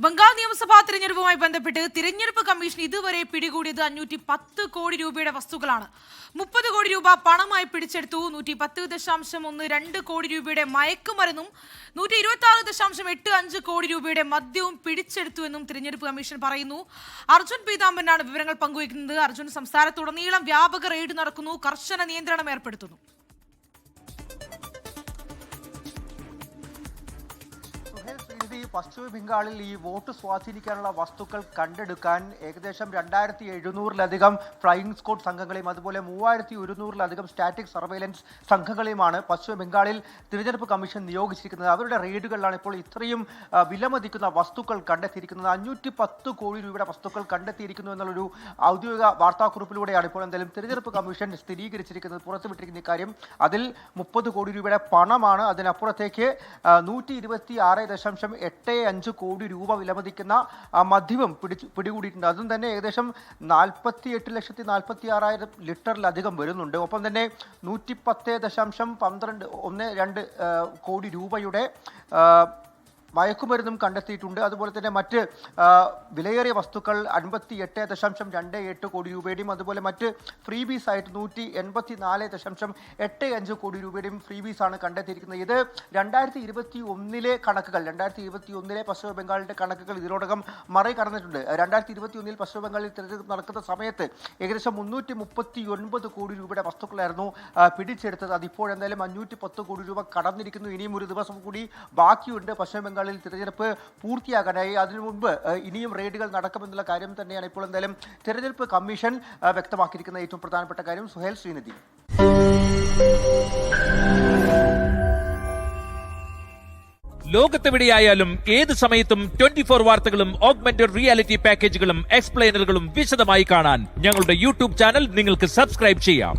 ബംഗാൾ നിയമസഭാ തിരഞ്ഞെടുപ്പുമായി ബന്ധപ്പെട്ട് തിരഞ്ഞെടുപ്പ് കമ്മീഷൻ ഇതുവരെ പിടികൂടിയത് 510 കോടി രൂപയുടെ വസ്തുക്കളാണ്. 30 കോടി രൂപ പണമായി പിടിച്ചെടുത്തു. 110.12 കോടി രൂപയുടെ മയക്കുമരുന്നും 126.85 കോടി രൂപയുടെ മദ്യവും പിടിച്ചെടുത്തുവെന്നും തിരഞ്ഞെടുപ്പ് കമ്മീഷൻ പറയുന്നു. അർജുൻ പീതാംബരനാണ് വിവരങ്ങൾ പങ്കുവയ്ക്കുന്നത്. അർജുൻ, സംസ്ഥാനത്തുടനീളം വ്യാപക റെയ്ഡ് നടക്കുന്നു, കർശന നിയന്ത്രണം ഏർപ്പെടുത്തുന്നു. പശ്ചിമ ബംഗാളിൽ ഈ വോട്ട് സ്വാധീനിക്കാനുള്ള വസ്തുക്കൾ കണ്ടെടുക്കാൻ ഏകദേശം 2700-ലധികം ഫ്ലൈയിങ് സ്ക്വാഡ് സംഘങ്ങളെയും അതുപോലെ 3100-ലധികം സ്റ്റാറ്റിക് സർവൈലൻസ് സംഘങ്ങളെയുമാണ് പശ്ചിമ ബംഗാളിൽ തിരഞ്ഞെടുപ്പ് കമ്മീഷൻ നിയോഗിച്ചിരിക്കുന്നത്. അവരുടെ റെയ്ഡുകളിലാണ് ഇപ്പോൾ ഇത്രയും വിലമതിക്കുന്ന വസ്തുക്കൾ കണ്ടെത്തിയിരിക്കുന്നത്. 510 കോടി രൂപയുടെ വസ്തുക്കൾ കണ്ടെത്തിയിരിക്കുന്നു എന്നുള്ളൊരു ഔദ്യോഗിക വാർത്താക്കുറിപ്പിലൂടെയാണ് ഇപ്പോൾ എന്തായാലും തിരഞ്ഞെടുപ്പ് കമ്മീഷൻ സ്ഥിരീകരിച്ചിരിക്കുന്നത്, പുറത്തുവിട്ടിരിക്കുന്ന ഇക്കാര്യം. അതിൽ 30 കോടി രൂപയുടെ പണമാണ്. അതിനപ്പുറത്തേക്ക് 126.85 കോടി രൂപ വിലമതിക്കുന്ന മദ്യവും പിടികൂടിയിട്ടുണ്ട്. അതും തന്നെ ഏകദേശം 48,46,000 ലിറ്ററിലധികം വരുന്നുണ്ട്. ഒപ്പം തന്നെ 110.12 കോടി രൂപയുടെ മയക്കുമരുന്നും കണ്ടെത്തിയിട്ടുണ്ട്. അതുപോലെ തന്നെ മറ്റ് വിലയേറിയ വസ്തുക്കൾ 58.28 കോടി രൂപയുടെയും അതുപോലെ മറ്റ് ഫ്രീബീസ് ആയിട്ട് 184.85 കോടി രൂപയുടെയും ഫ്രീബീസാണ് കണ്ടെത്തിയിരിക്കുന്നത്. ഇത് 2021 കണക്കുകൾ, 2021 പശ്ചിമ ബംഗാളിന്റെ കണക്കുകൾ ഇതിനോടകം മറികടന്നിട്ടുണ്ട്. 2021 പശ്ചിമ ബംഗാളിൽ തിരഞ്ഞെടുപ്പ് നടക്കുന്ന സമയത്ത് ഏകദേശം 339 കോടി രൂപയുടെ വസ്തുക്കളായിരുന്നു പിടിച്ചെടുത്തത്. അതിപ്പോഴെന്തായാലും 510 കോടി രൂപ കടന്നിരിക്കുന്നു. ഇനിയും ഒരു ദിവസം കൂടി ബാക്കിയുണ്ട് പശ്ചിമ ബംഗാളിൽ തിരഞ്ഞെടുപ്പ് പൂർത്തിയാകാനായി. അതിനു മുൻപ് ഇനിയും റെയ്ഡുകൾ നടക്കുമെന്നുള്ള കാര്യം തന്നെയാണ് ഇപ്പോൾ എന്തായാലും തിരഞ്ഞെടുപ്പ് കമ്മീഷൻ വ്യക്തമാക്കിയിരിക്കുന്ന ഏറ്റവും പ്രധാനപ്പെട്ട കാര്യം. സുഹേൽ, ശ്രീനിധി. ലോകത്തെവിടെയായാലും ഏത് സമയത്തും 24 വാർത്തകളും ഓഗ്മെന്റഡ് റിയാലിറ്റി പാക്കേജുകളും എക്സ്പ്ലെയിനറുകളും വിശദമായി കാണാൻ ഞങ്ങളുടെ യൂട്യൂബ് ചാനൽ നിങ്ങൾക്ക് സബ്സ്ക്രൈബ് ചെയ്യാം.